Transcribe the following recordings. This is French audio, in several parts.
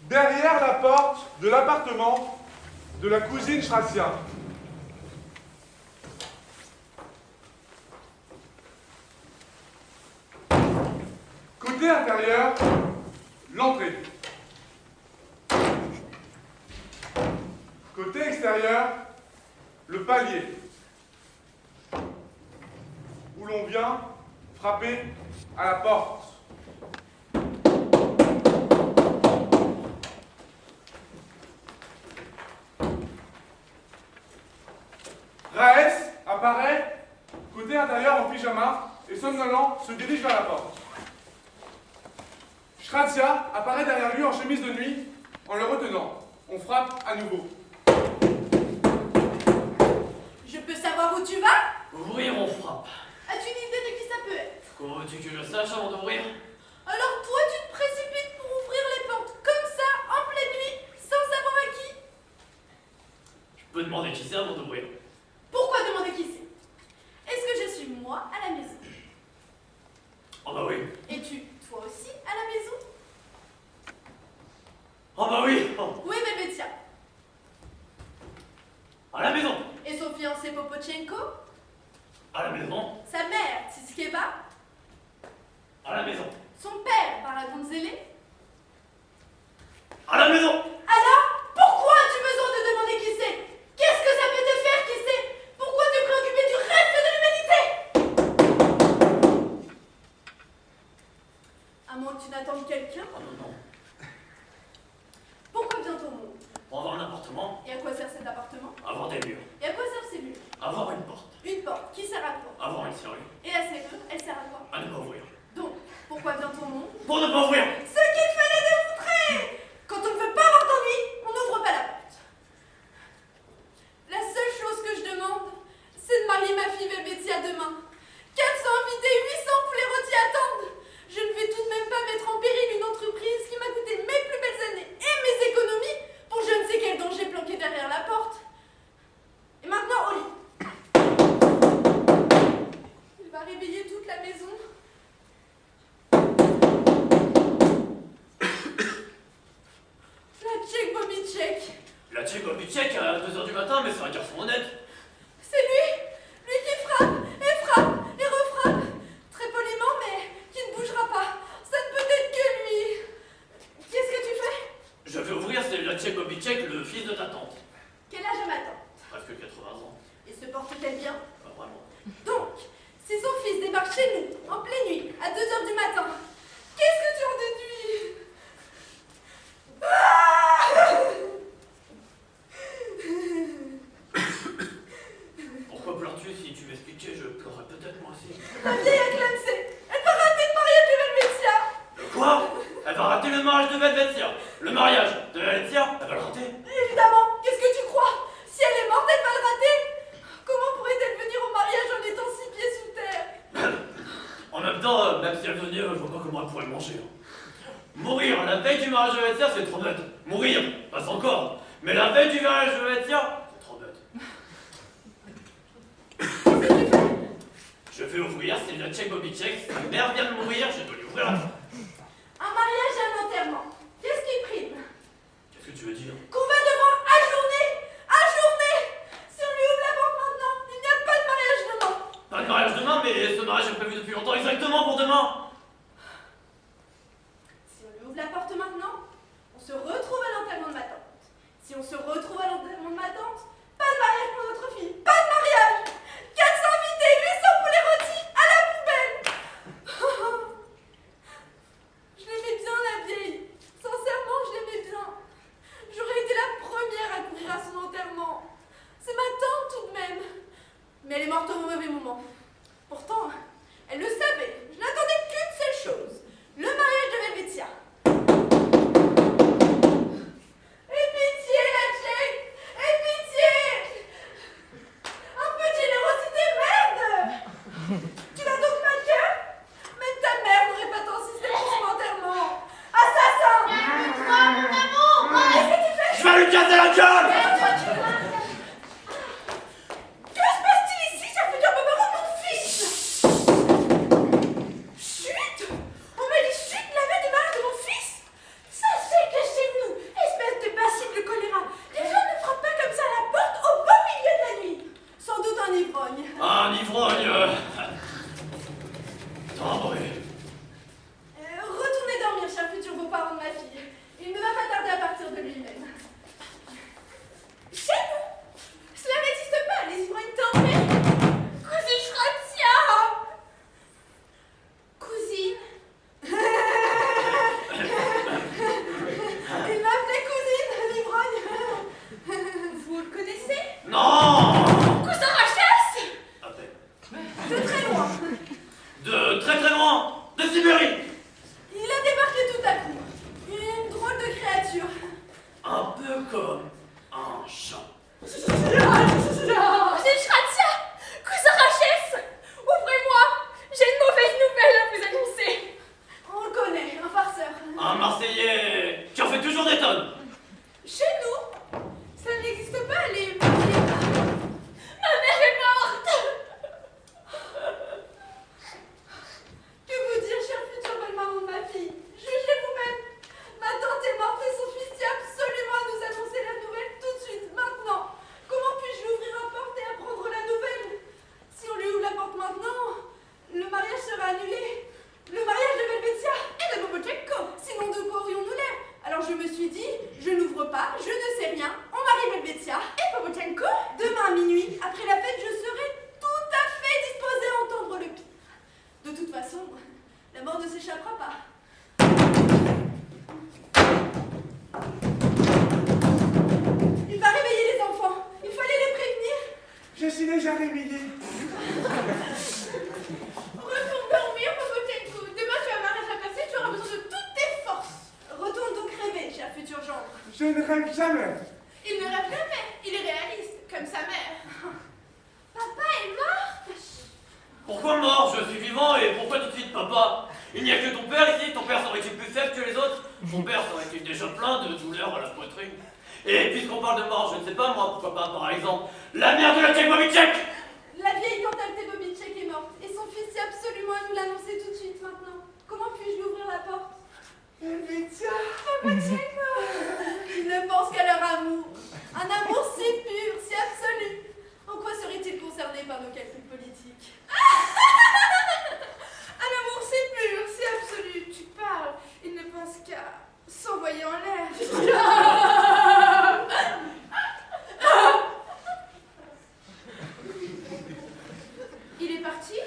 derrière la porte de l'appartement de la cousine Shracia. Côté intérieur, l'entrée. Côté extérieur, le palier, où l'on vient frapper à la porte. Raes apparaît côté intérieur en pyjama et somnolent se dirige vers la porte. Shracia apparaît derrière lui en chemise de nuit en le retenant. On frappe à nouveau. Je peux savoir où tu vas? Ouvrir, on frappe. As-tu une idée de qui ça peut être? Comment veux-tu que je le sache avant d'ouvrir? Alors toi, tu te précipites pour ouvrir les portes comme ça, en pleine nuit, sans savoir à qui? Je peux demander qui c'est avant d'ouvrir. Pourquoi demander qui c'est? Est-ce que je suis moi à la maison? Ah bah oui. Es-tu toi aussi à la maison? Ah bah oui. Oh. Où est Velvetia? À la maison. Et son fiancé Popochenko? À la maison. Sa mère, Tiskeva? À la maison. Son père, Paragonzele? À la maison. Alors, pourquoi as-tu besoin de demander qui c'est? Qu'est-ce que ça peut te faire, qui c'est? Pourquoi te préoccuper du reste de l'humanité? À moins que tu n'attendes quelqu'un? Ah non, non. Pourquoi vient ton monde? Pour avoir un appartement, Et à quoi sert cet appartement? avoir des murs, Et à quoi servent ces murs? avoir une porte, Une porte, qui sert à quoi? avoir une serrure, Et la serrure, elle sert à quoi? à ne pas ouvrir. Donc, pourquoi vient ton monde? Pour ne pas ouvrir. Ce qu'il fallait démontrer! Quand on ne veut pas avoir d'ennui, on n'ouvre pas la porte. La seule chose que je demande, c'est de marier ma fille Velvetia demain. 400 invités, 800 poulets rôtis attendent. Je ne vais tout de même pas mettre en péril une entreprise qui m'a coûté mes plus belles années et mes économies pour je ne sais quel danger planqué derrière la porte. Et maintenant, au lit. Il va réveiller toute la maison. La Tchèque Bobitchek. La Tchèque Bobitchek à 2h du matin, mais c'est un garçon honnête. C'est lui qui frappe et refrappe, très poliment, mais qui ne bougera pas. Ça ne peut être que lui. Qu'est-ce que tu fais? Je vais ouvrir, c'est la Tchèque Bobitchek, le fils de ta tante. Quel âge a ma tante? Presque 80 ans. Et se porte-t-elle bien? Pas vraiment. Donc, si son fils débarque chez nous, en pleine nuit, à 2h du matin, qu'est-ce que tu en déduis? Pourquoi pleures-tu? Si tu m'expliquais, je pleurerais peut-être moi aussi. La vieille a clamsé. Elle va rater le mariage de Velvetia. Quoi? Elle va rater le mariage de Velvetia. Le mariage de Velvetia, elle va le rater. Évidemment, qu'est-ce que tu crois? Si elle est morte, elle va le rater. Comment pourrait-elle venir au mariage en étant 6 pieds sous terre? En même temps, même si elle venait, je vois pas comment elle pourrait le manger. Mourir la veille du mariage de Velvetia, c'est trop bête. Mourir, passe encore. Mais la veille du mariage de Velvetia, c'est trop bête. Je vais ouvrir, c'est la Tchèque Bobitchek. Si sa mère vient de mourir, je dois lui ouvrir la porte. Un mariage et un enterrement. Qu'est-ce qui prime? Qu'est-ce que tu veux dire? Qu'on va devoir ajourner. Si on lui ouvre la porte maintenant, il n'y a pas de mariage demain. Pas de mariage demain, mais ce mariage est prévu depuis longtemps, exactement pour demain. Si on lui ouvre la porte maintenant, on se retrouve à l'enterrement de ma tante. Si on se retrouve à l'enterrement de ma tante, pas de mariage pour notre fille, pas de mariage. 400 invités, 800 poulets rôtis, à la poubelle. Je l'aimais bien, la vieille. Sincèrement, je l'aimais bien. J'aurais été la première à courir à son enterrement. C'est ma tante tout de même. Mais elle est morte au mauvais moment. Pourtant, elle le savait. Je n'attendais qu'une seule chose. Le mariage de Velvetia. Aie pitié, la Tchèque. Aie pitié. Un peu de générosité, merde. Tu n'as donc pas de cœur? Même ta mère n'aurait pas tant insisté pour son enterrement. Assassin. Calme-toi, mon amour. Qu'est-ce que tu fais? Je vais lui casser la gueule. Que se passe-t-il ici? Ça fait dire me mon fils. Chut. On m'a dit chut la veille du mariage de mon fils. Ça c'est que chez nous, essayé. Tu en fais toujours des tonnes. Chez nous, ça n'existe pas, les mariés. Ma mère est morte. Que vous dire, chère future belle-maman de ma fille? Jugez vous-même. Ma tante est morte et son fils tient absolument à nous annoncer la nouvelle tout de suite, maintenant. Comment puis-je lui ouvrir la porte et apprendre la nouvelle? Si on lui ouvre la porte maintenant, le mariage sera annulé. Le mariage de Velvetia et de Bobochenko. Sinon, de quoi aurions-nous l'air? Alors je me suis dit, je n'ouvre pas, je ne sais rien. On marie Velvetia et Bobochenko. Demain à minuit, après la fête, je serai tout à fait disposée à entendre le pire. De toute façon, la mort ne s'échappera pas. Il va réveiller les enfants. Il fallait les prévenir. Je suis déjà réveillé. Retourne dormir, Bobochenko. Demain, tu as un mariage à passer, tu auras besoin de toutes tes forces. Retourne donc rêver, cher futur gendre. Je ne rêve jamais. Il ne rêve jamais. Il est réaliste, comme sa mère. Papa est mort. Pourquoi mort? Je suis vivant et pourquoi tout de suite papa? Il n'y a que ton père ici, ton père serait-il plus faible que les autres? Ton père serait-il déjà plein de douleurs à la poitrine? Et puisqu'on parle de mort, je ne sais pas moi, pourquoi pas par exemple la mère de la Tchèque Bobitchek? La vieille tante Altée Bobitchek est morte et son fils tient absolument à nous l'annoncer tout de suite maintenant. Comment puis-je lui ouvrir la porte? Velvetia. Bobochenko. Il ne pense qu'à leur amour. Un amour si pur, si absolu. En quoi serait-il concerné par nos calculs politiques? Un amour si pur, si absolu. Tu parles. Il ne pense qu'à s'envoyer en l'air. Il est parti?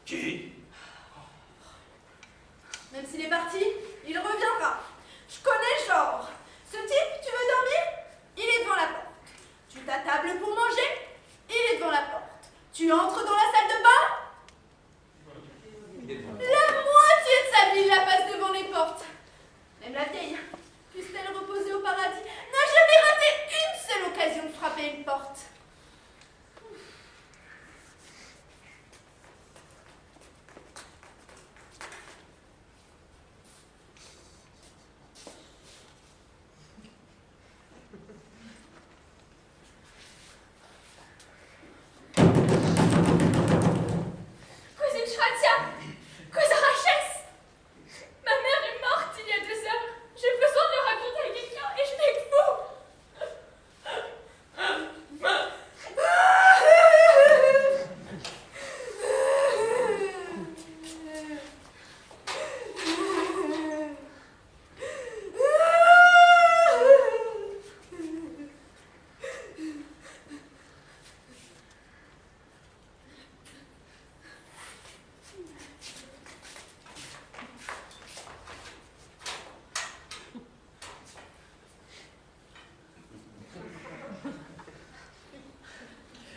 Qui? Même s'il est parti, il reviendra. Je connais le genre. Ce type, tu veux dormir? Il est devant la porte. Tu t'attables pour manger? Il est devant la porte. Tu entres dans la salle de bain? La moitié de sa vie la passe devant les portes. Même la vieille, puisse-t-elle reposer au paradis, n'a jamais raté une seule occasion de frapper une porte. Cousine Shratia, cousin Rachès, ma mère est morte il y a 2 heures. J'ai besoin de le raconter à quelqu'un et je n'ai que vous.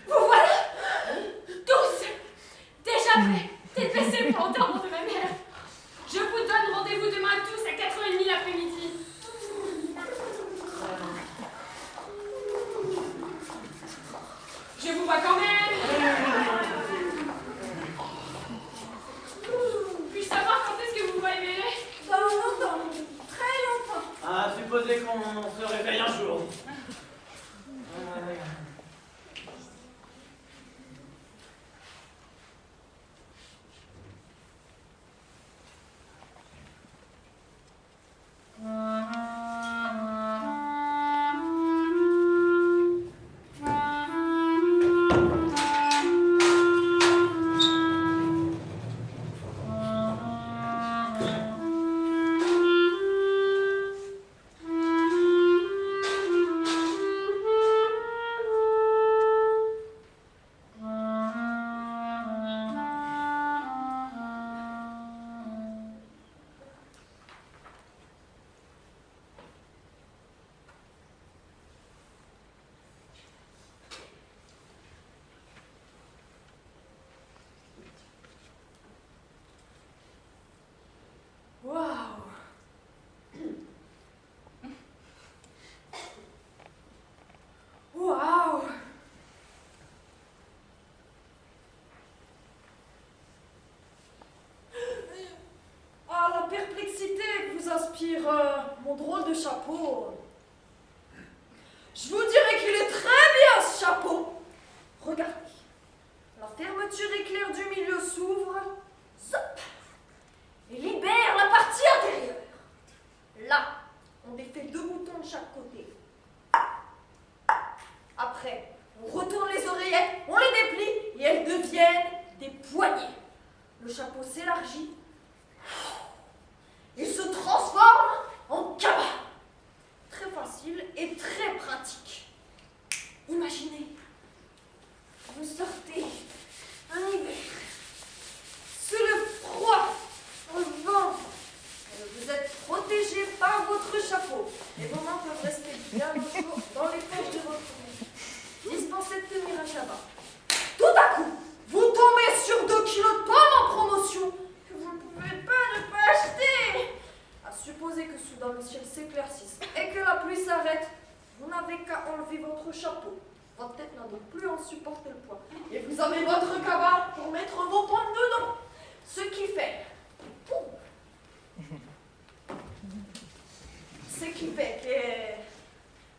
Vous voilà, tous, déjà prêts, tête baissée pour l'enterrement de ma mère. Je vous donne rendez-vous demain tous à 4h30 l'après-midi. Je vous vois quand même. Puis-je savoir quand est-ce que vous vous réveillez? Dans longtemps, très longtemps. À supposer qu'on se réveille un jour. inspire mon drôle de chapeau. Je vous dirais qu'il est très bien ce chapeau. Regardez, la fermeture éclair du milieu s'ouvre, zop, et libère la partie intérieure. Là, on défait 2 boutons de chaque côté. Après, on retourne les oreillettes, on les déplie et elles deviennent des poignées. Le chapeau s'élargit. Il se transforme en cabas. Très facile et très pratique. Imaginez, vous sortez un hiver, sous le froid, au vent. Vous êtes protégé par votre chapeau. Les moments peuvent rester bien au chaud dans les poches de votre vie. Dispensez de tenir un cabas. Tout à coup, vous tombez sur 2 kilos de pommes en promotion que vous ne pouvez pas ne pas acheter. À supposer que soudain le ciel s'éclaircisse et que la pluie s'arrête, vous n'avez qu'à enlever votre chapeau. Votre tête n'a donc plus à en supporter le poids. Et vous avez votre cabas pour mettre vos pommes dedans. Ce qui fait... Ce qui fait que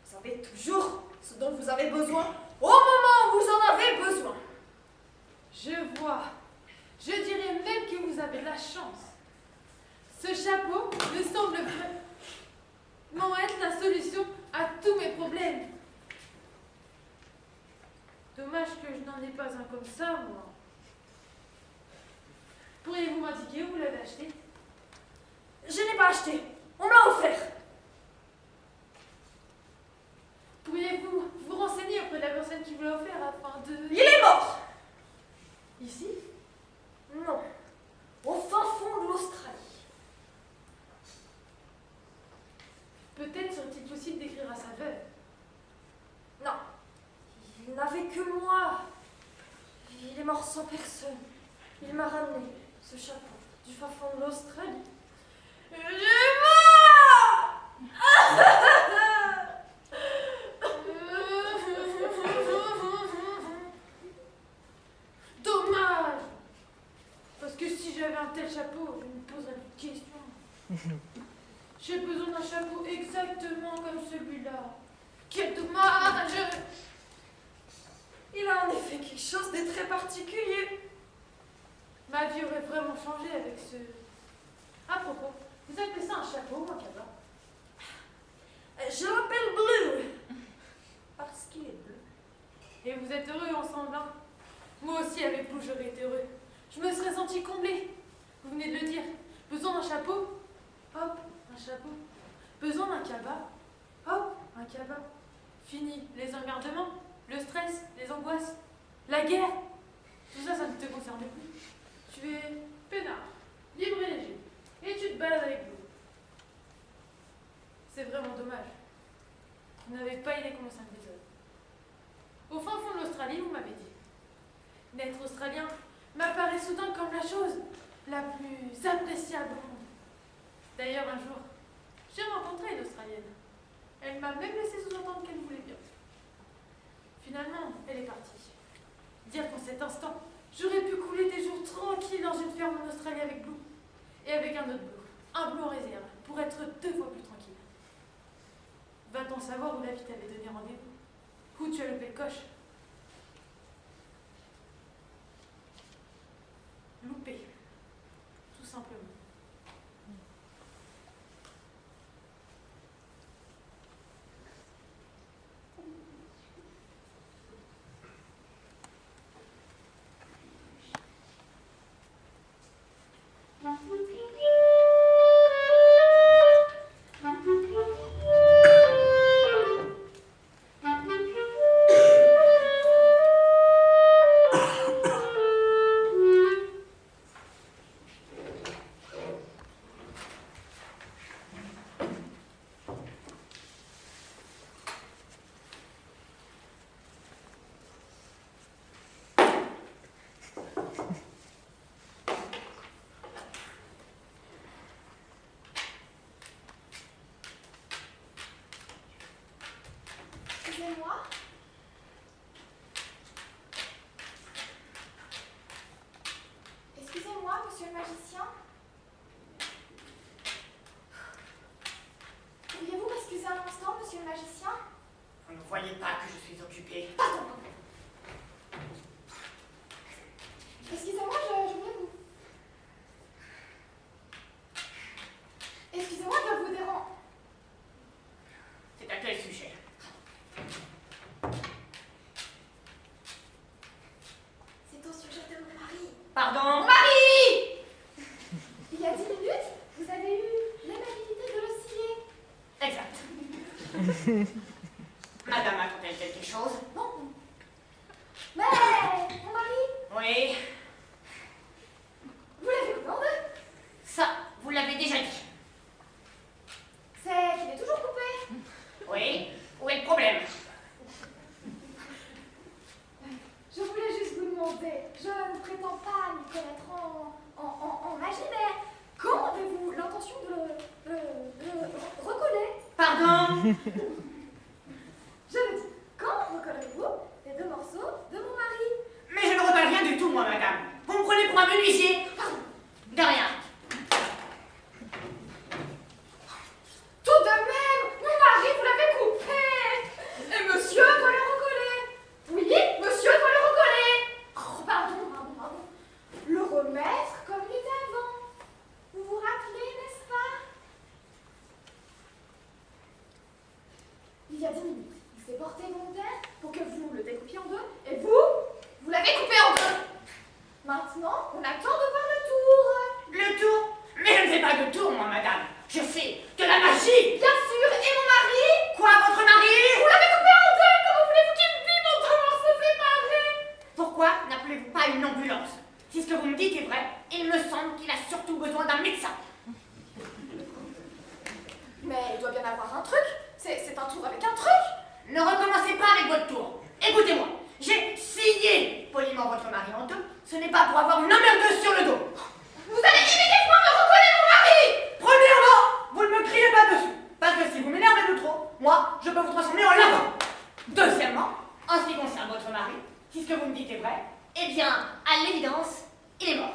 vous avez toujours ce dont vous avez besoin au moment où vous en avez besoin. Je vois. Je dirais même que vous avez de la chance. Ce chapeau me semble vraiment être la solution à tous mes problèmes. Dommage que je n'en ai pas un comme ça, moi. Pourriez-vous m'indiquer où vous l'avez acheté? Je n'ai pas acheté. On me l'a offert. Pourriez-vous vous renseigner auprès de la personne qui vous l'a offert afin de... Il est mort. Ici? Non. Au fin fond de l'Australie. Peut-être serait-il possible d'écrire à sa veuve. Non. Il n'avait que moi. Il est mort sans personne. Il m'a ramené ce chapeau du fin fond de l'Australie. Il est mort. Dommage! Parce que si j'avais un tel chapeau, je me poserais plus de questions. J'ai besoin d'un chapeau exactement comme celui-là. Quel dommage! Il a en effet quelque chose de très particulier. Ma vie aurait vraiment changé avec ce... À propos, vous appelez ça un chapeau ou un cabas? Je l'appelle Blue. Parce qu'il est bleu. Et vous êtes heureux ensemble, hein? Moi aussi, avec vous, j'aurais été heureux. Je me serais senti comblée. Vous venez de le dire. Besoin d'un chapeau? Hop, un chapeau. Besoin d'un cabas? Hop, un cabas. Fini les emmerdements, le stress, les angoisses, la guerre. Tout ça, ça ne te concerne plus. Tu es peinard, libre et léger. Et tu te balades avec vous. C'est vraiment dommage. Vous n'avez pas idée comment ça me désole. Au fin fond de l'Australie, vous m'avez dit. N'être australien m'apparaît soudain comme la chose la plus appréciable au monde. D'ailleurs, un jour, j'ai rencontré une Australienne. Elle m'a même laissé sous-entendre qu'elle voulait bien. Finalement, elle est partie. Dire qu'en cet instant, j'aurais pu couler des jours tranquilles dans une ferme en Australie avec Blue. Et avec un autre Blue. Un Blue en réserve, pour être 2 fois plus tranquille. Va-t-on savoir où la vie t'avait donné rendez-vous? Où tu as loupé le coche? Loupé. Tout simplement. Excusez-moi. Excusez-moi, monsieur le magicien. croyez pas que je suis occupée. Pardon. Excusez-moi, je voulais vous... Excusez-moi de vous déranger. C'est à quel sujet? C'est au sujet de mon mari. Pardon? Mon mari! Il y a 10 minutes, vous avez eu l'amabilité de le scier. Exact. Madame a-t-elle quelque chose? Non. Mais mon mari, Oui. vous l'avez coupé en deux. Ça, vous l'avez déjà dit. C'est qu'il est toujours coupé. Oui. Où est le problème? Je voulais juste vous demander, je ne prétends pas m'y connaître en magie, mais quand avez-vous l'intention de le recoller? Pardon? Je me dis, quand recollerez-vous les deux morceaux de mon mari? Mais je ne recolle rien du tout, moi, madame. Vous me prenez pour un menuisier? Pardon. De rien. Tout de même, mon mari, vous l'avez coupé. Et monsieur doit le recoller. Oui, monsieur doit le recoller. Oh, pardon. Le remettre comme il était avant. Vous vous rappelez, n'est-ce pas? Il y a 10 minutes, il s'est porté volontaire pour que vous le découpiez en deux, et vous l'avez coupé en deux. Maintenant, on attend de voir le tour. Le tour? Mais je ne fais pas de tour, moi, madame. Je fais de la magie. Bien sûr, et mon mari? Quoi, votre mari? Vous l'avez coupé en deux. Comment voulez-vous qu'il vive en deux morceaux séparés? Pourquoi n'appelez-vous pas une ambulance? Si ce que vous me dites est vrai, il me semble qu'il a surtout besoin d'un médecin. Mais il doit bien avoir un truc. C'est un tour avec un truc. Ne recommencez pas avec votre tour. Écoutez-moi, j'ai scié poliment votre mari en deux. Ce n'est pas pour avoir une emmerdeuse sur le dos. Vous allez immédiatement me recoller mon mari. Premièrement, vous ne me criez pas dessus. Parce que si vous m'énervez de trop, moi, je peux vous transformer en lapin. Deuxièmement, en ce qui concerne votre mari, si ce que vous me dites est vrai, eh bien, à l'évidence, il est mort.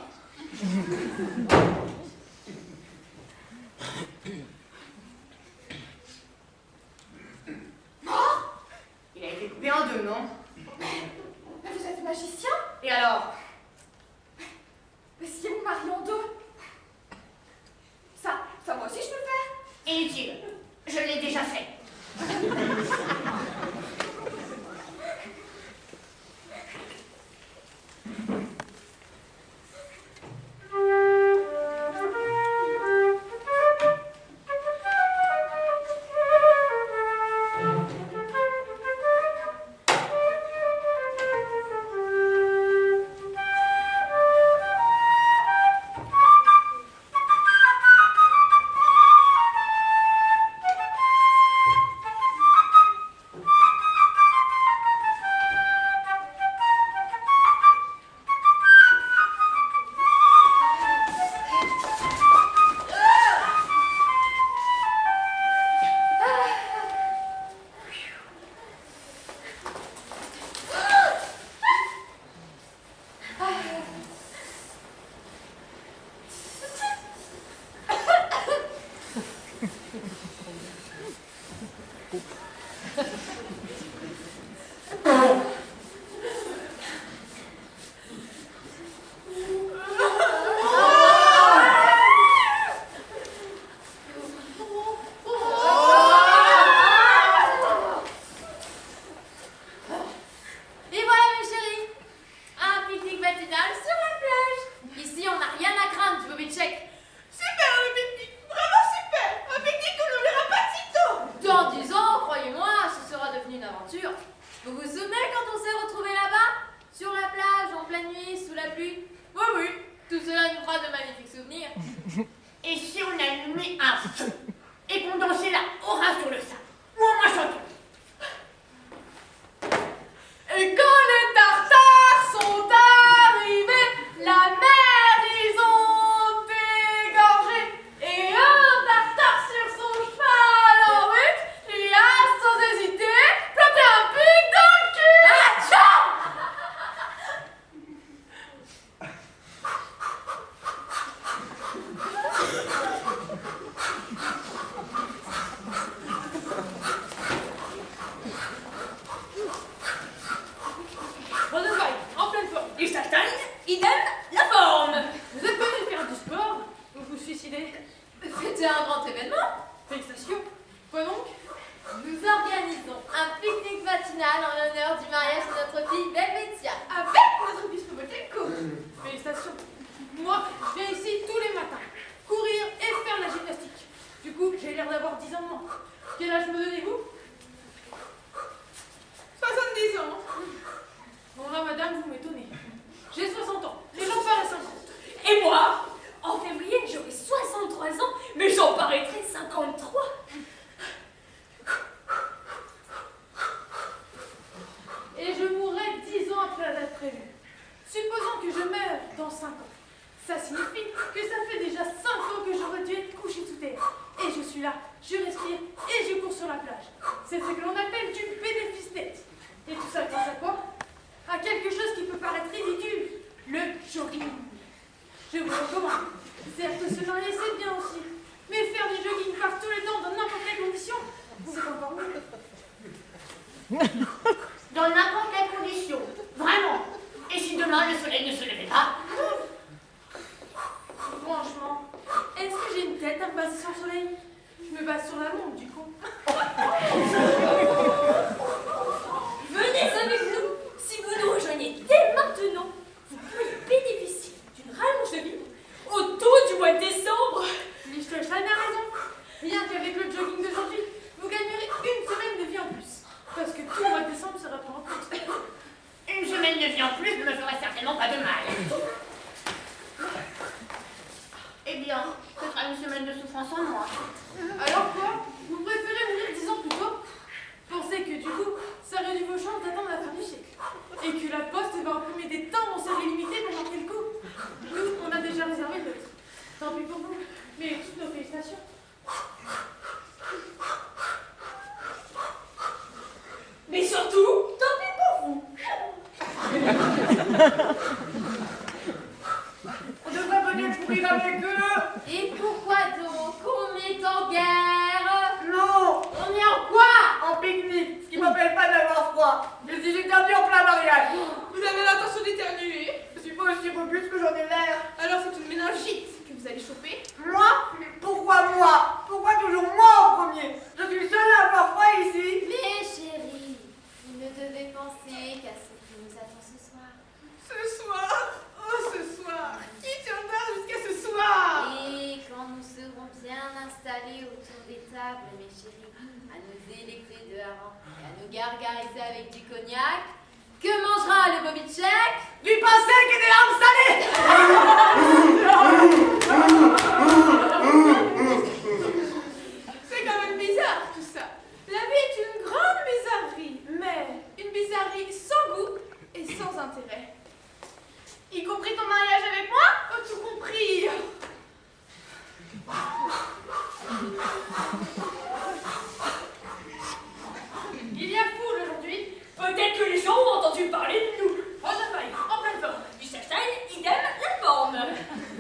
Mort? Il a été coupé en deux, non? Mais vous êtes magicien? Et alors? Mais si mon mari en deux. Ça moi aussi je peux le faire. Inutile. Je l'ai déjà fait. Et si on allumait un feu et qu'on dansait la hora sur le sable, ou en moins chanter? Et quand les Tartares sont arrivés, la mer ils ont égorgé. Et un Tartare sur son cheval en route lui a sans hésiter planté un pic dans le cul. Atchou! fêter. C'était un grand événement. Félicitations. Quoi donc? Nous organisons un pique-nique matinal en l'honneur du mariage de notre fille Belvetia. Avec notre bispo Botelco. Félicitations. Moi, je viens ici tous les matins, courir et faire de la gymnastique. Du coup, j'ai l'air d'avoir 10 ans de moins. Quel âge me donnez-vous? 70 ans. Bon là, madame, vous m'étonnez. J'ai 60 ans. Les gens paraissent 50. Et moi, en février, j'aurai 63 ans, mais j'en paraîtrai 53. Et je mourrai 10 ans après la date prévue. Supposons que je meure dans 5 ans. Ça signifie que ça fait déjà 5 ans que j'aurais dû être couché sous terre. Et je suis là, je respire et je cours sur la plage. C'est ce que l'on appelle du bénéfice net. Et tout ça grâce à quoi? À quelque chose qui peut paraître ridicule. Le jogging. Je vous recommande. Certes, se marier c'est bien aussi. Mais faire du jogging par tous les temps, dans n'importe quelle condition, c'est encore mieux. Dans n'importe quelle condition. Vraiment. Et si demain le soleil ne se levait pas? Franchement, est-ce que j'ai une tête à me baser sur le soleil? Je me base sur la montre, du coup. Venez avec nous. Si vous nous rejoignez dès maintenant, vous pouvez bénéficier d'une rallonge de vie au taux du mois de décembre. Liechtenstein a raison. Rien qu'avec le jogging d'aujourd'hui, vous gagnerez une semaine de vie en plus. Parce que tout le mois de décembre sera pris en compte. Une semaine de vie en plus ne me ferait certainement pas de mal. Eh bien, ce sera une semaine de souffrance en moins. Alors quoi? Vous préférez mourir 10 ans plus tôt? Pensez que du coup, ça réduit vos chances d'attendre la fin du siècle. Et que la poste va imprimer des timbres en série limitée pour marquer le coup. Nous, on a déjà réservé le nôtre. Tant pis pour vous, mais toutes nos félicitations. Mais surtout, tant pis pour vous. On devrait peut-être courir avec eux. Et pourquoi donc on est en guerre? Non, On est en quoi? en pique-nique, ce qui m'empêche pas d'avoir froid. Je suis interdit en plein mariage. Vous avez l'intention d'éternuer? Je suis pas aussi robuste que j'en ai l'air. Alors c'est une méningite que vous allez choper? Moi? Pourquoi moi? Pourquoi toujours moi en premier? Je suis seule à avoir froid ici. Mais chérie, vous ne devez penser qu'à ce qui nous attend ce soir. Ce soir? Oh, ce soir! Qui tiendra jusqu'à ce soir? Et quand nous serons bien installés autour des tables, mes chéris, à nous délecter de hareng et à nous gargariser avec du cognac, que mangera le Bobitchek? Du pain sec et des larmes salées. C'est quand même bizarre tout ça. La vie est une grande bizarrerie, mais une bizarrerie sans goût et sans intérêt. Y compris ton mariage avec moi? Oh, tout compris! Il y a foule aujourd'hui. Peut-être que les gens ont entendu parler de nous. Rosenwein, en pleine forme. Liechtenstein, idem, la forme.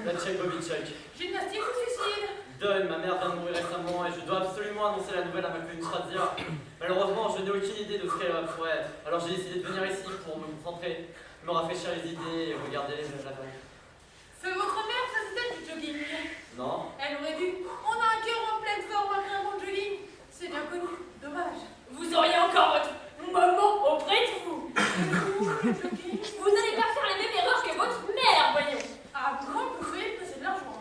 Latchek Bobitchek. Gymnastique ou suicide? Donne, ma mère vient de mourir récemment et je dois absolument annoncer la nouvelle à ma cousine Shrazia. Malheureusement, je n'ai aucune idée de ce qu'elle pourrait être. Alors j'ai décidé de venir ici pour me concentrer, me rafraîchir les idées et regarder la vie. C'est votre mère, ça c'était du jogging. Non? Elle aurait dû. On a un cœur en pleine forme après un bon jogging. C'est bien connu. Dommage. Vous auriez encore votre maman auprès de vous. Le jogging. Vous n'allez pas faire les mêmes erreurs que votre mère, voyons. À moins que vous soyez pressé de l'argent.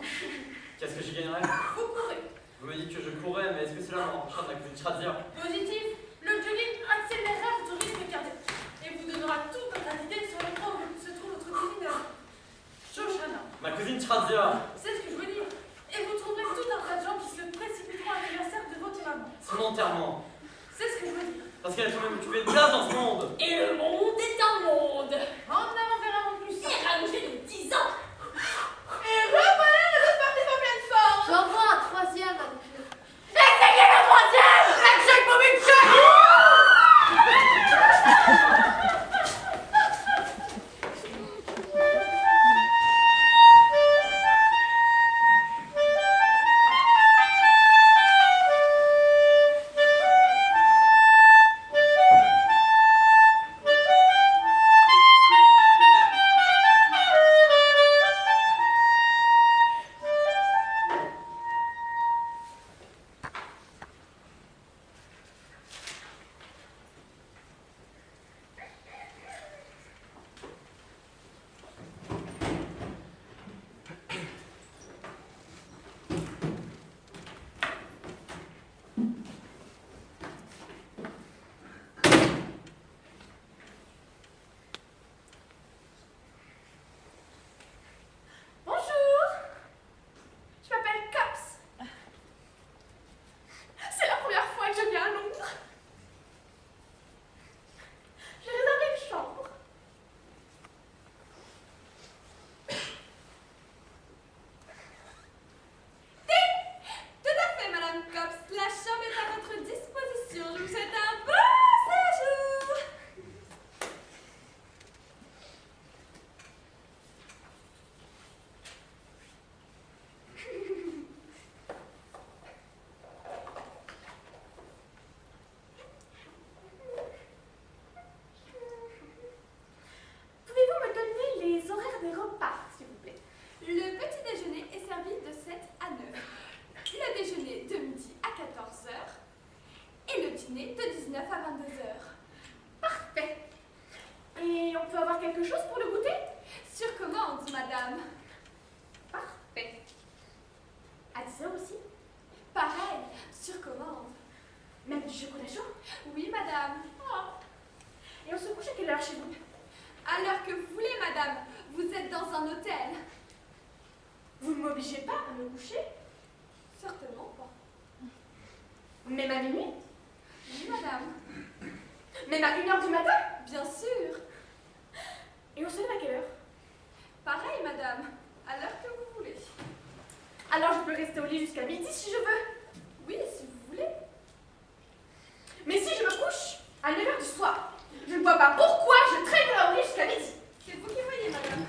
Qu'est-ce que j'y gagnerais? Vous courez. Vous me dites que je courais, mais est-ce que cela me rapprochera de ma cousine Shrazia? Positif. Le jogging accélérera votre rythme cardiaque. Et vous donnera toute votre idée sur l'endroit où se trouve votre cousine Shoshana. Ma cousine Shrazia! C'est ce que je veux dire. Et vous trouverez tout un tas de gens qui se précipiteront à l'anniversaire de votre maman. Son enterrement. C'est ce que je veux dire. Parce qu'elle est quand même occupée de place dans ce monde! Et le monde est un monde. En avant vers avant plus. Et rallongé de 10 ans. Et revoilà de repartir en pleine forme! J'en vois un troisième avec nous. Exécuez le troisième. Latchek Bobitchek. Pareil, sur commande. Même du chocolat chaud? Oui, madame. Et on se couche à quelle heure chez vous? À l'heure que vous voulez, madame. Vous êtes dans un hôtel. Vous ne m'obligez pas à me coucher? Certainement pas. Même à minuit? Oui, madame. Même à 1h du matin? Bien sûr. Et on se lève à quelle heure? Pareil, madame. À l'heure que vous voulez. Alors je peux rester au lit jusqu'à midi si je veux? Oui, si vous voulez. Mais si je me couche à 9h du soir, je ne vois pas pourquoi je traînerai au lit jusqu'à midi. C'est vous qui voyez, madame.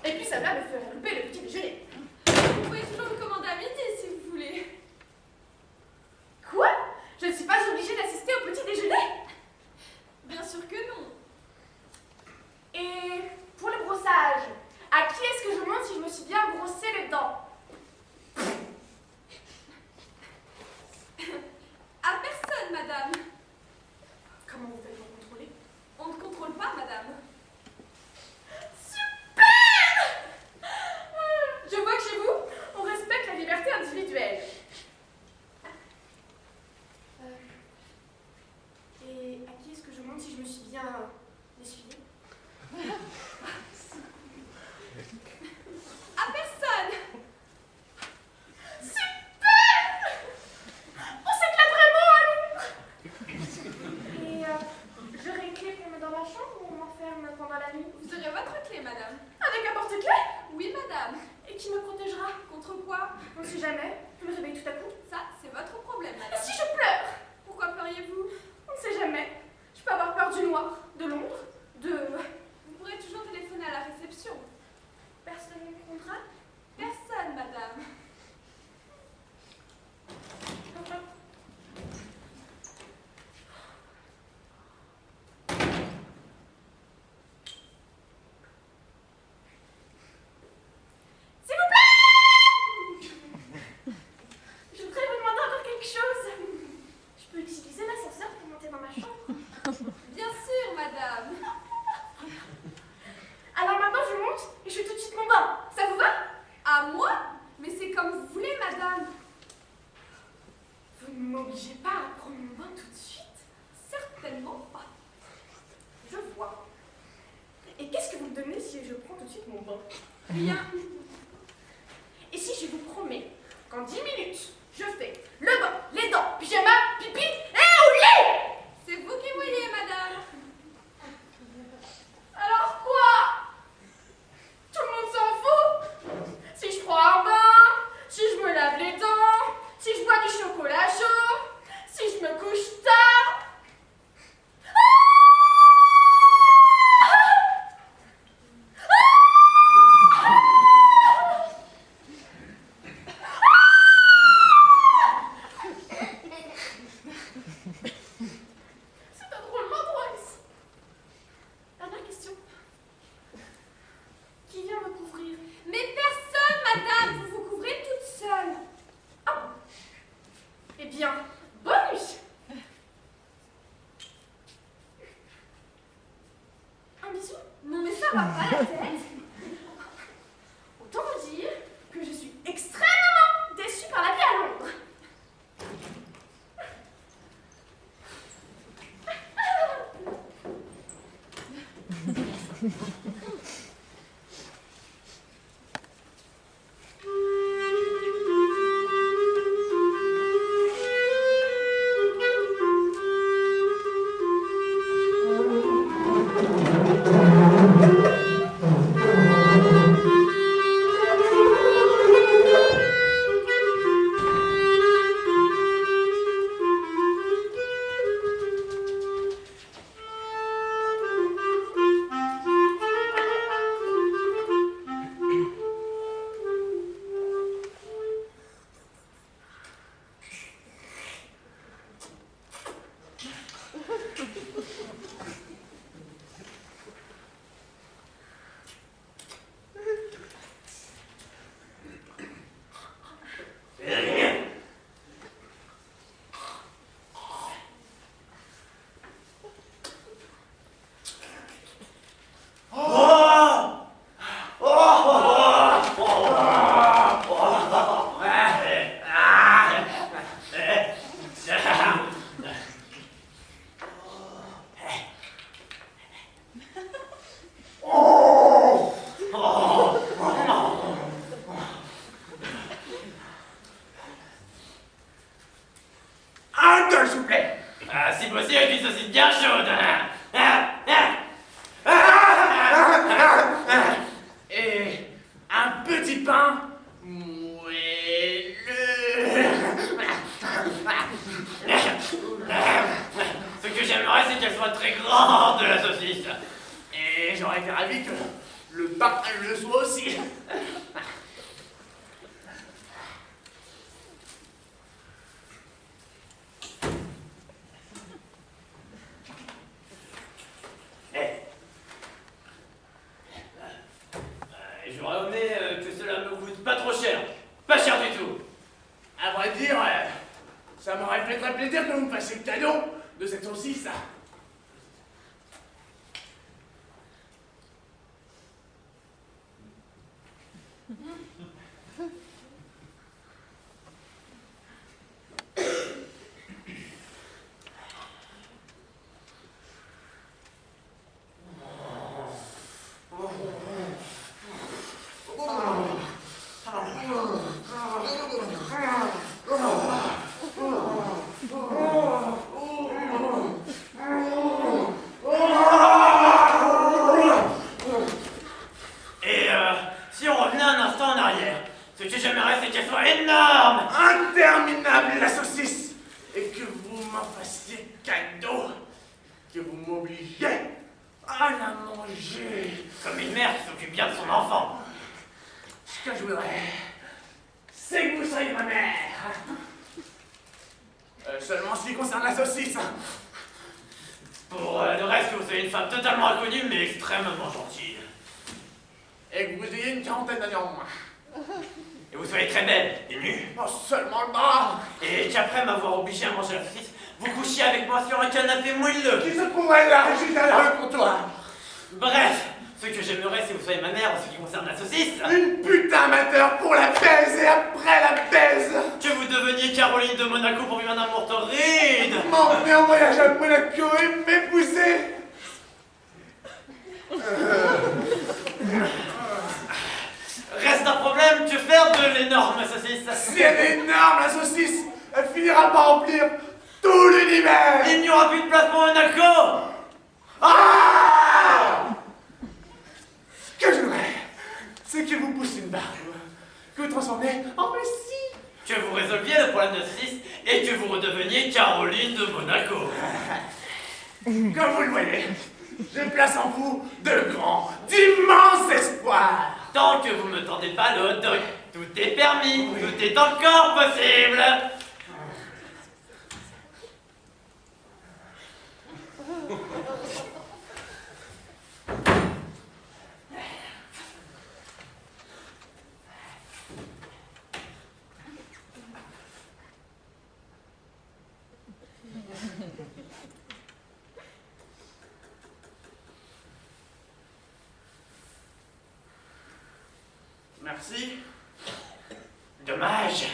Et puis ça va me faire louper le petit déjeuner. Vous pouvez toujours me commander à midi si vous voulez. Quoi? Je ne suis pas obligée d'assister au petit déjeuner? Bien sûr que non. Et pour le brossage, à qui est-ce que je demande si je me suis bien brossé les dents? À personne, madame. Comment vous faites pour contrôler? On ne contrôle pas, madame. Super! Je vois que chez vous, on respecte la liberté individuelle. Et à qui est-ce que je demande si je me suis bien essuyée? À personne. Super! On s'éclate vraiment à Londres. Et j'aurai une clé pour me dans ma chambre ou on m'enferme pendant la nuit? Vous aurez votre clé, madame. Avec un porte-clés? Oui, madame. Et qui me protégera? Contre quoi? On ne sait jamais. Je me réveille tout à coup. Ça, c'est votre problème, Et madame. si je pleure? Pourquoi pleuriez-vous? On ne sait jamais. Je peux avoir peur du noir, de l'ombre, de... Vous pourrez toujours téléphoner à la réception. Personne ne répondra. Personne, madame. S'il vous plaît! Je voudrais vous demander encore quelque chose. Je peux utiliser l'ascenseur pour monter dans ma chambre? Bien sûr, madame. Alors maintenant je monte et je fais tout de suite mon bain. Ça vous va? À moi? Mais c'est comme vous voulez, madame. Vous ne m'obligez pas à prendre mon bain tout de suite? Certainement pas. Je vois. Et qu'est-ce que vous me donnez si je prends tout de suite mon bain? Rien. Et si je vous promets qu'en 10 minutes, je fais le bain, les dents, pyjama, pipi et au lit? C'est vous qui voyez, madame. Alors quoi? Tout le monde s'en fout? Si je prends un bain, si je me lave les dents, si je bois du chocolat chaud, si je me couche tard. C'est un drôle d'endroit ici. Dernière question. Qui vient me couvrir? Mais personne, madame. Vous vous couvrez toute seule. Ah. Eh bien, bonne nuit. Un bisou? Non, mais ça va pas la tête. Autant vous dire que je suis extrêmement déçue par la vie à Londres. Un hot dog, s'il vous plaît. Ah, si possible, avec une saucisse bien chaude. Et un petit pain moelleux. Ce que j'aimerais, c'est qu'elle soit très grande, la saucisse. Et j'aurais été ravi que le pain le soit aussi. J'aurais aimé que cela me coûte pas trop cher. Pas cher du tout. À vrai dire, ça m'aurait fait très plaisir que vous me fassiez le cadeau de cette saucisse. Et si on revenait un instant en arrière, ce que j'aimerais, c'est qu'elle soit énorme. Interminable la saucisse. Et que vous m'en fassiez cadeau. Que vous m'obligiez à la manger. Comme une mère qui s'occupe bien de son enfant. Ce que je voudrais, c'est que vous soyez ma mère. Seulement en ce qui concerne la saucisse. Pour le reste, que vous soyez une femme totalement inconnue, mais extrêmement gentille. Et que vous ayez une quarantaine d'années en moins. Et vous soyez très belle et nue. Oh, seulement le bras. Et qu'après m'avoir obligé à manger la saucisse, vous couchiez avec moi sur un canapé moelleux. Qui se pourrait là, juste derrière le comptoir. Bref, ce que j'aimerais, c'est que vous soyez ma mère en ce qui concerne la saucisse. Une putain amateur pour la baise et après la baise. Que vous deveniez Caroline de Monaco pour vivre un amour torride. M'emmener en voyage à Monaco et m'épouser. Reste un problème, que faire de l'énorme saucisse? Si elle est énorme, la saucisse, elle finira par remplir tout l'univers. Il n'y aura plus de place pour Monaco. Ah! Ce que je voudrais, c'est que vous poussiez une barbe, que vous transformiez en Messie. Que vous résolviez le problème de saucisse et que vous redeveniez Caroline de Monaco. Comme vous le voyez, je place en vous de grands, d'immenses espoirs. Tant que vous me tendez pas le hot dog, tout est permis, tout est encore possible. Merci. Dommage.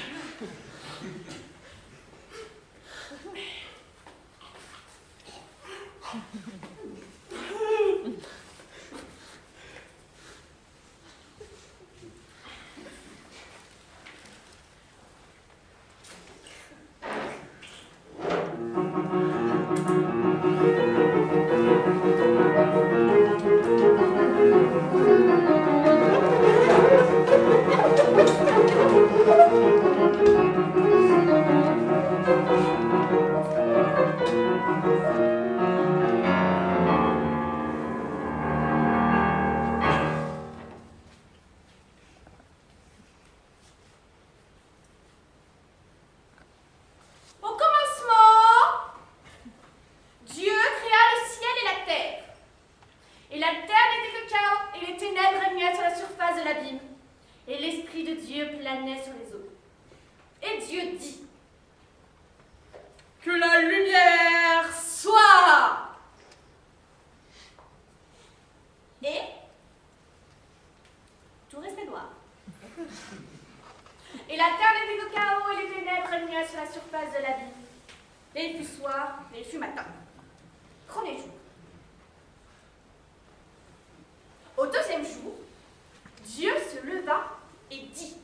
Au commencement, Dieu créa le ciel et la terre. Et la terre n'était que chaos, et les ténèbres régnaient sur la surface de l'abîme. Et l'Esprit de Dieu planait sur les eaux. Et Dieu dit que la lumière soit. Et tout restait noir. Et la terre n'était que chaos, et les ténèbres régnaient sur la surface de l'abîme. Et il fut soir, et il fut matin. Premier jour. Au deuxième jour, Dieu se leva et dit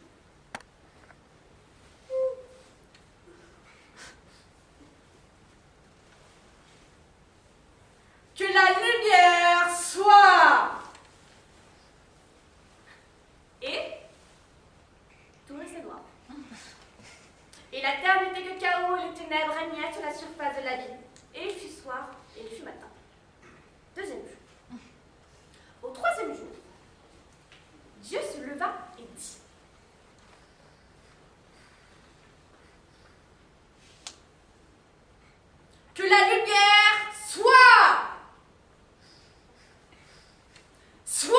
les ténèbres régnaient sur la surface de l'abîme. Et il fut soir, et il fut matin. Deuxième jour. Au troisième jour, Dieu se leva et dit: Que la lumière soit! Soit!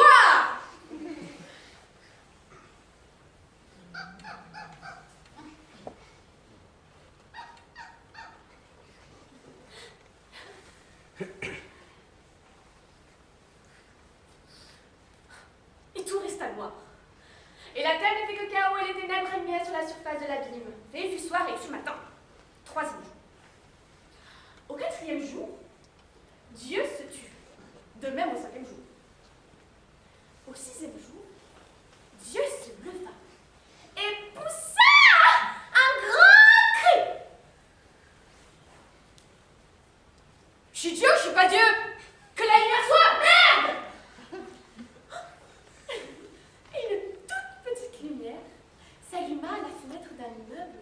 Et tout resta noir. Et la terre n'était que chaos et les ténèbres régnaient sur la surface de l'abîme. Et il fut soir et il fut matin. Troisième jour. Au quatrième jour, Dieu se tut. De même au cinquième jour. Au sixième jour, Dieu se leva et poussa un grand cri. Je suis Dieu, je suis pas Dieu! Que la lumière soit! Merde! Et une toute petite lumière s'alluma à la fenêtre d'un immeuble.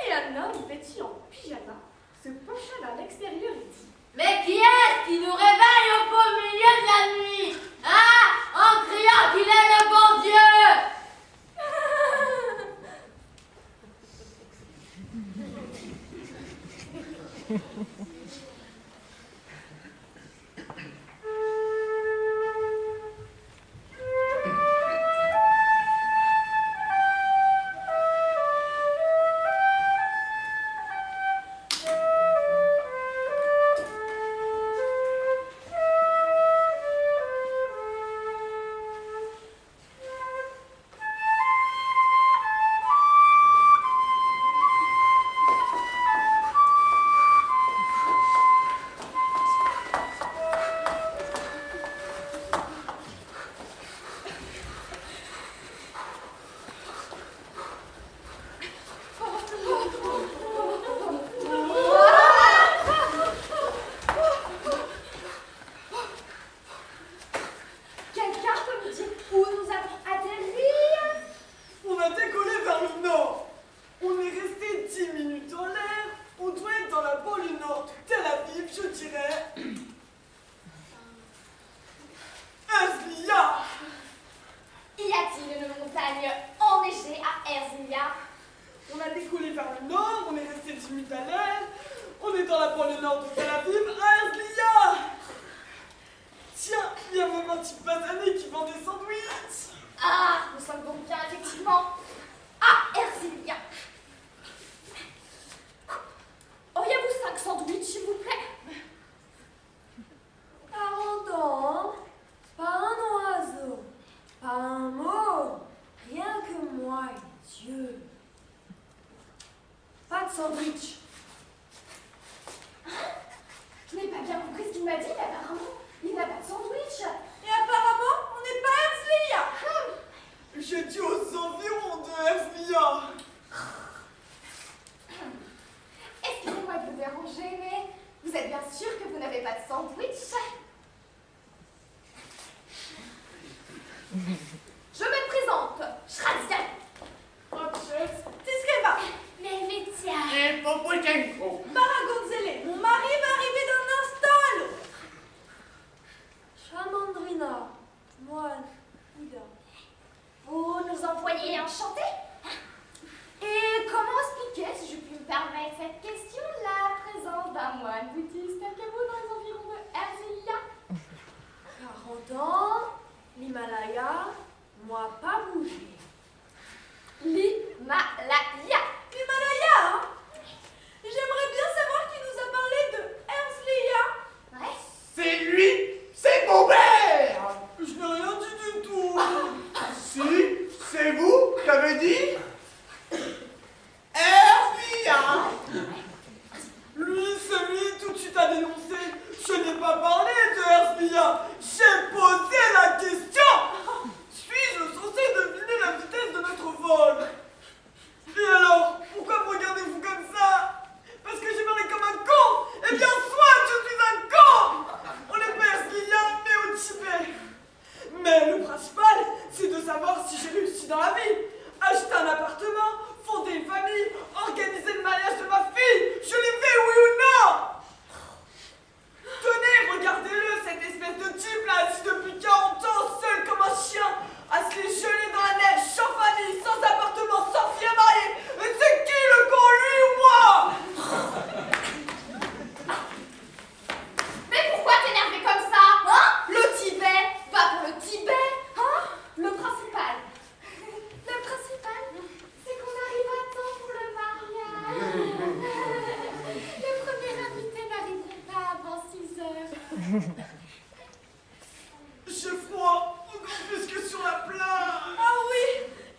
Et un homme vêtu en pyjama se pencha vers l'extérieur et dit: Mais qui est-ce qui nous réveille au beau milieu de la nuit? Hein? En criant qu'il est le bon Dieu! Quelqu'un peut me dire où nous avons atterri? On a décollé vers le nord. On est resté 10 minutes en l'air. On doit être dans la banlieue nord de Tel Aviv, je dirais. Herzliya. Y a-t-il une montagne enneigée à Herzliya? On a décollé vers le nord, on est resté 10 minutes à l'air. On est dans la banlieue nord de Tel Aviv, à Herzliya. Tiens, il y a même un type basané qui vend des sandwichs. Ah, nous sommes donc bien effectivement à Herzliya. Auriez-vous 5 sandwichs, s'il vous plaît? 40 ans, pas un oiseau, pas un mot, rien que moi et Dieu. Pas de sandwich. Je n'ai pas bien compris ce qu'il m'a dit, mais apparemment, il n'a pas de sandwich. Et apparemment, on n'est pas à Herzliya. Je dis aux environs de Herzliya. Excusez-moi de vous déranger, mais vous êtes bien sûr que vous n'avez pas de sandwich? Je me présente, Shrazia. Tiskreva. Levitia. Et Popotenko. Maragonzele, mon mari va arriver d'un instant à l'autre. Chamandrina, moine, Bouddha. Vous nous envoyez enchanté? Et comment expliquer, si je puis me permettre cette question, la présence d'un moine bouddhiste à Cabo dans les environs de Herzliya? 40 ans, l'Himalaya, moi pas bougé. L'Himalaya. L'Himalaya, hein? J'aimerais bien savoir qui nous a parlé de Herzliya. Ouais. C'est lui, c'est mon père. Je n'ai rien dit du tout. Si, c'est vous qui avez dit Herzliya. Lui, c'est lui, tout de suite a dénoncé. Je n'ai pas parlé de Herzliya. J'ai posé la question. Suis-je censé deviner la vitesse de notre vol? Et J'ai froid, encore plus que sur la plage. Ah oui,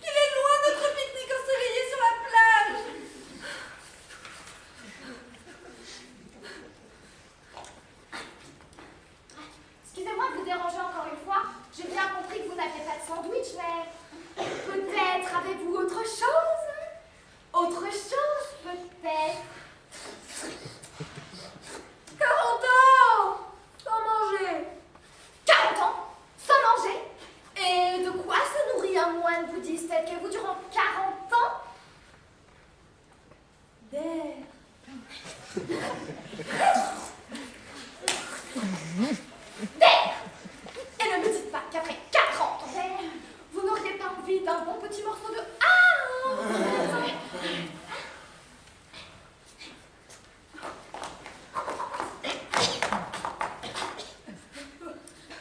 qu'il est loin notre pique-nique ensoleillé sur la plage. Excusez-moi de vous déranger encore une fois. J'ai bien compris que vous n'aviez pas de sandwich, mais peut-être avez-vous autre chose? Autre chose, peut-être. 40 ans sans manger. 40 ans, sans manger? Et de quoi se nourrit un moine bouddhiste tel que vous durant 40 ans? D'air. D'air! Et ne me dites pas qu'après 40 ans d'air, vous n'auriez pas envie d'un bon petit morceau de...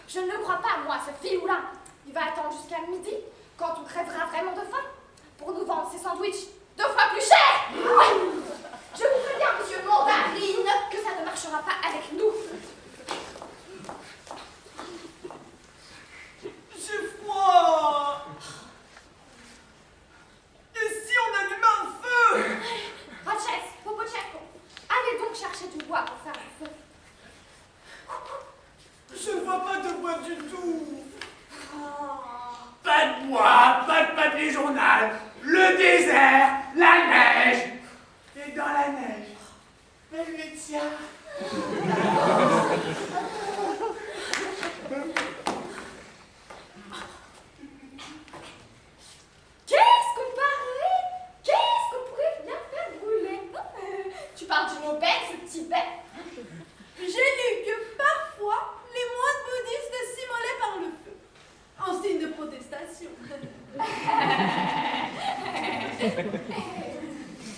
Je ne crois pas, moi, ce filou-là. Il va attendre jusqu'à midi, quand on crèvera vraiment de faim, pour nous vendre ces sandwichs 2 fois plus cher. Je vous préviens, monsieur Mandarine, que ça ne marchera pas avec nous. J'ai froid. Et si on allumait un feu? Ratchet, Popochetko, allez donc chercher du bois pour faire un feu. Je ne vois pas de bois du tout. Pas de bois, pas de papier journal, le désert, la neige. Et dans la neige, Helvetia. Qu'est-ce qu'on paraît? Qu'est-ce qu'on pourrait bien faire brûler? Tu parles d'une aubaine, ce petit bec? J'ai lu que parfois les moines bouddhistes s'immolaient par le feu, en signe de protestation.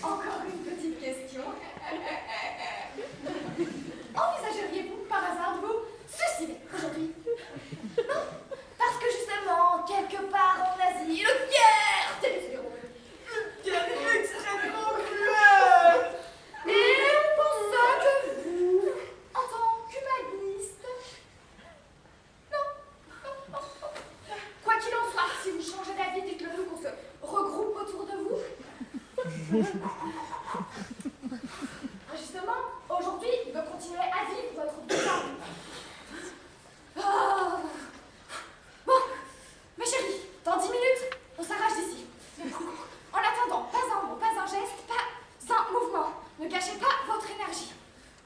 Encore une petite question. Envisageriez-vous par hasard de vous suicider aujourd'hui? Non, parce que justement, quelque part en Asie, le fier téléphone. Une guerre extrêmement cruelle. Et on pensa que vous, en tant qu'humaniste, non. Quoi qu'il en soit, si vous changez d'avis, dites-le nous qu'on se regroupe autour de vous. Justement, aujourd'hui, il veut continuer à vivre votre bouillon. Ah. Bon, ma chérie, dans 10 minutes, on s'arrache d'ici. En attendant, pas un mot, pas un geste, pas un mouvement. Ne gâchez pas votre énergie.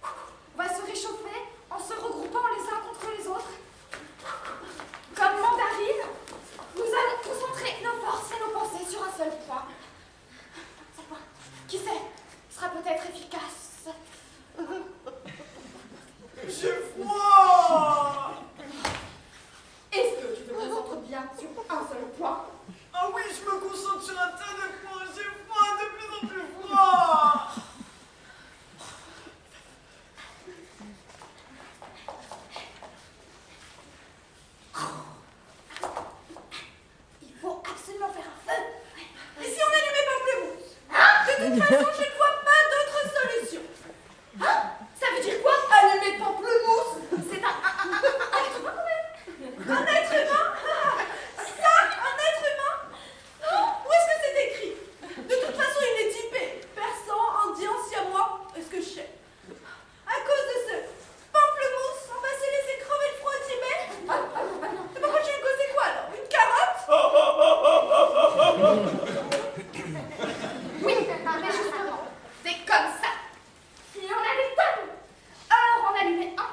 On va se réchauffer en se regroupant les uns contre les autres. Comme Mandarine, nous allons concentrer nos forces et nos pensées sur un seul point. Ce point, qui sait, sera peut-être efficace. J'ai froid. Est-ce que tu te concentres bien sur un seul point? Ah oui, je me concentre sur un tas de points. J'ai froid, de plus en plus froid. Il faut absolument faire un feu. Et si on allumait Pamplemousse? De toute façon, je ne vois pas d'autre solution. Hein? Ça veut dire quoi? Allumer Pamplemousse? C'est un être humain quand même. Un être humain? Ça, un être humain? Non, où est-ce que c'est écrit? De toute façon, il est typé persan, indien, siamois. Est-ce que je sais? À cause de ce Pamplemousse, on va se laisser crever de froid au Tibet? Ah non. Et par contre, j'ai causé quoi alors? Une carotte? Oui, mais justement, c'est comme ça. Il y en a des tonnes. Alors en allumer un.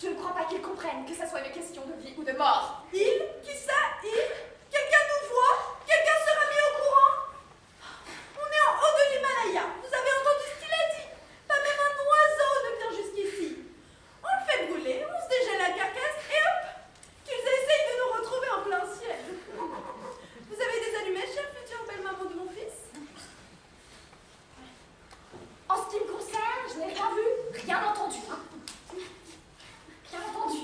Je ne crois pas qu'ils comprennent que ça soit une question de vie ou de mort. Il? Qui ça? Il? Quelqu'un nous voit? Quelqu'un sera mis au courant? On est en haut de l'Himalaya. Vous avez entendu ce qu'il a dit? Pas même un oiseau ne vient jusqu'ici. On le fait brûler, on se dégèle la carcasse et hop, qu'ils essayent de nous retrouver en plein ciel. Vous avez des allumettes, chère future belle-maman de mon fils? En ce qui me concerne, je n'ai rien vu, rien entendu. Rien entendu.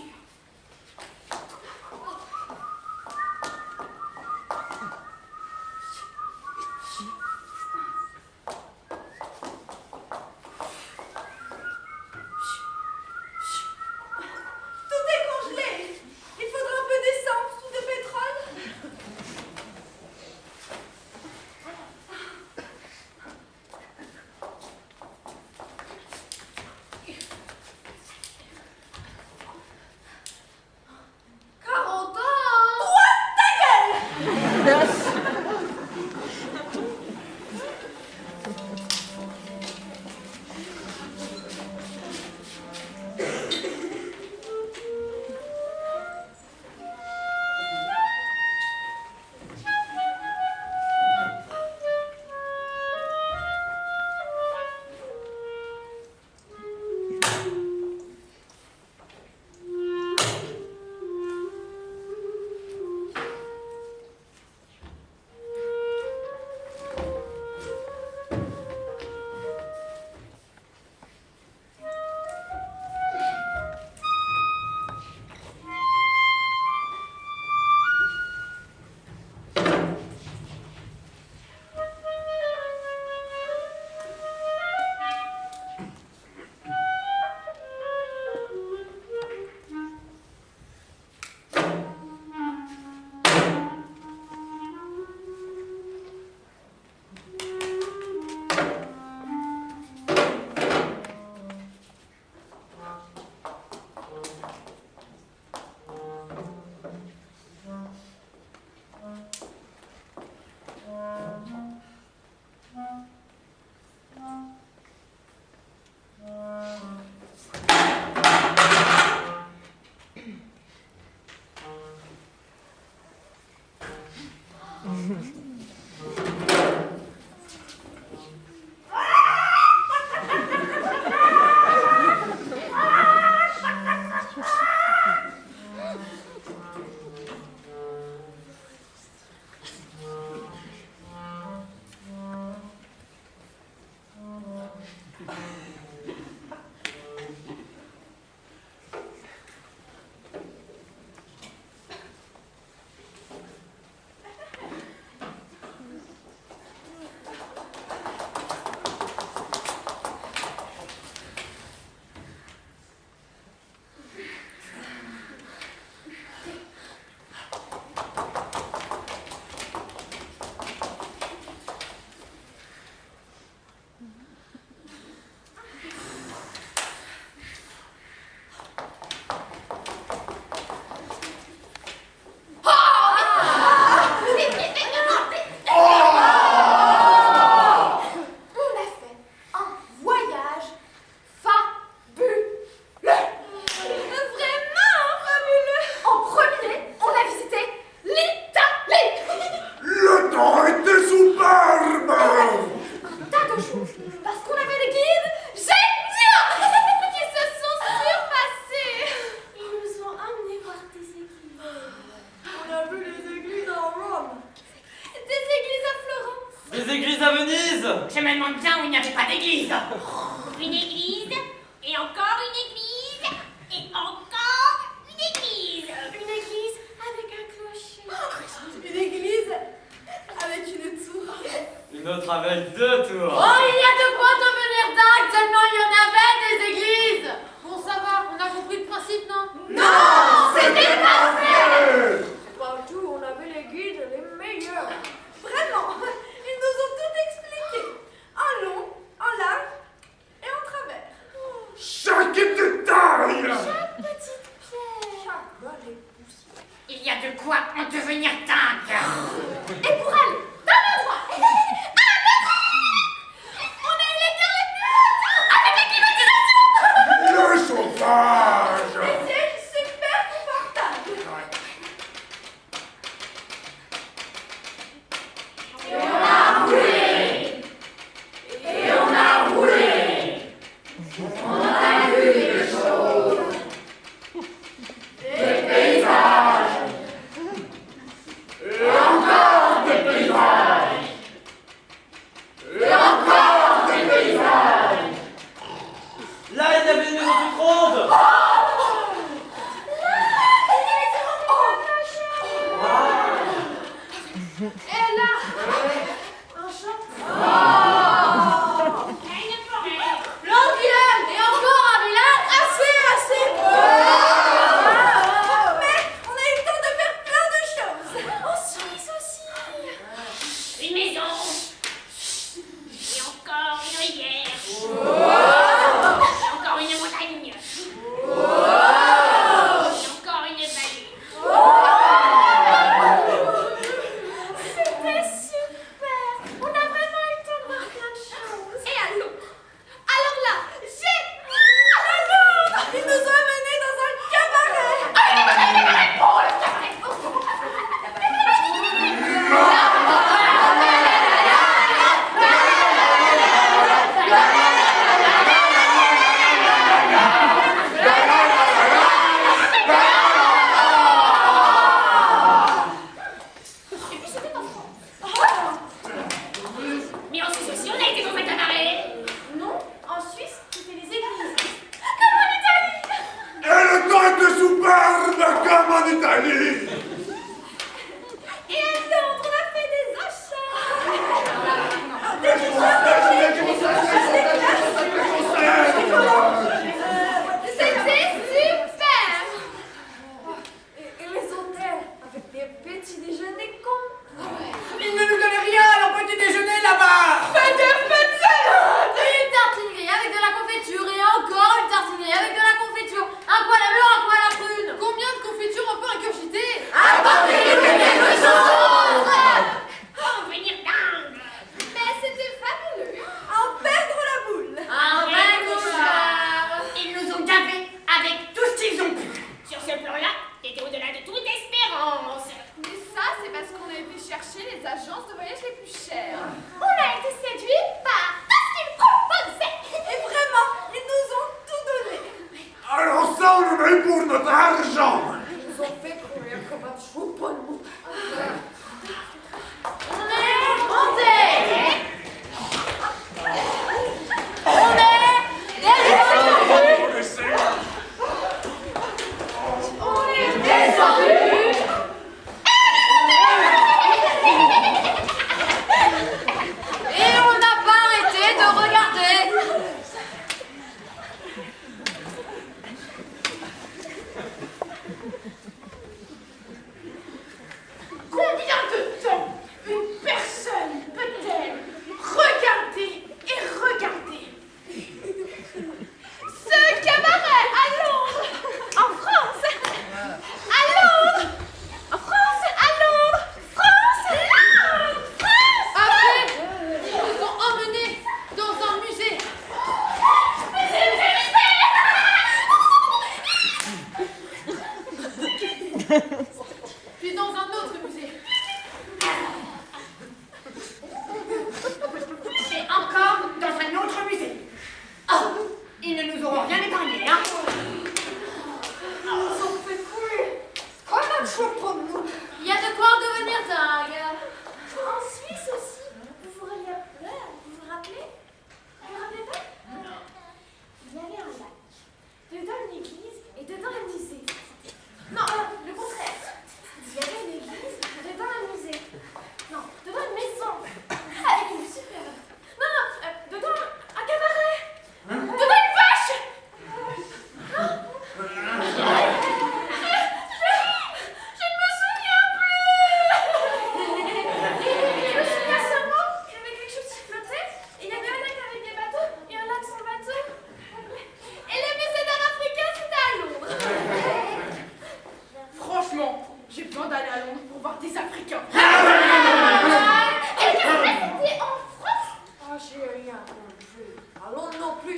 Je me demande bien où il n'y avait pas d'église. Une église, et encore une église, et encore une église. Une église avec un clocher. Une église avec une tour. Une autre avec 2 tours. Oh, il y a de quoi devenir dingue, tellement il y en avait des églises. Bon, ça va, on a compris le principe, non? Non, c'était parfait. Partout, on avait les guides les meilleurs. Vraiment, ils nous ont tout expliqué. En long, en large et en travers. Chaque détail! Chaque petite pierre. Chaque bol est poussé. Il y a de quoi en devenir dingue. Et pour aller dans l'endroit, on a eu les dernières avec la climatisation. Le chauffage! Et c'est super confortable. Et on a roulé. Et on a roulé. On a vu des choses. Des paysages. Et encore des paysages. Et encore des paysages. Là, il y avait une maison toute ronde. Et là, un champ. L'Anguille, et encore un village. Assez. Mais on a eu le temps de faire plein de choses. En Suisse aussi. Une maison. Et encore une rivière. Et encore une montagne. Et encore une vallée. C'était super. On a vraiment eu le temps de voir plein de choses. Et à Londres. Alors là, j'ai à Londres. Ils nous ont amenés dans un cabaret. Et puis c'était en France. Mais en Suisse aussi, on a été dans un cabaret. Non, en Suisse, c'était les églises. Comme en Italie. Et le temps était superbe comme en Italie! Et à Londres, on a fait des achats. Des t-shirts, des jeans, des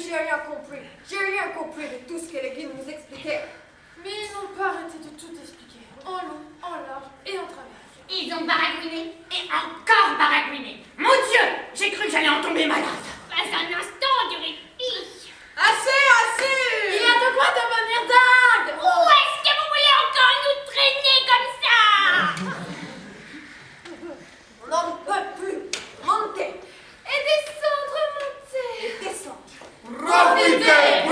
j'ai rien compris. J'ai rien compris de tout ce que les guides nous expliquaient. Mais ils n'ont pas arrêté de tout expliquer, en long, en large et en travers. Ils ont baragouiné et encore baragouiné. Mon Dieu, j'ai cru que j'allais en tomber malade. Pas un instant de répit. Assez, assez! Il y a de quoi devenir dingue! Où est-ce que vous voulez encore nous traîner comme ça? On n'en peut plus. Montez Et descendre, monter! et descendre. Profitez!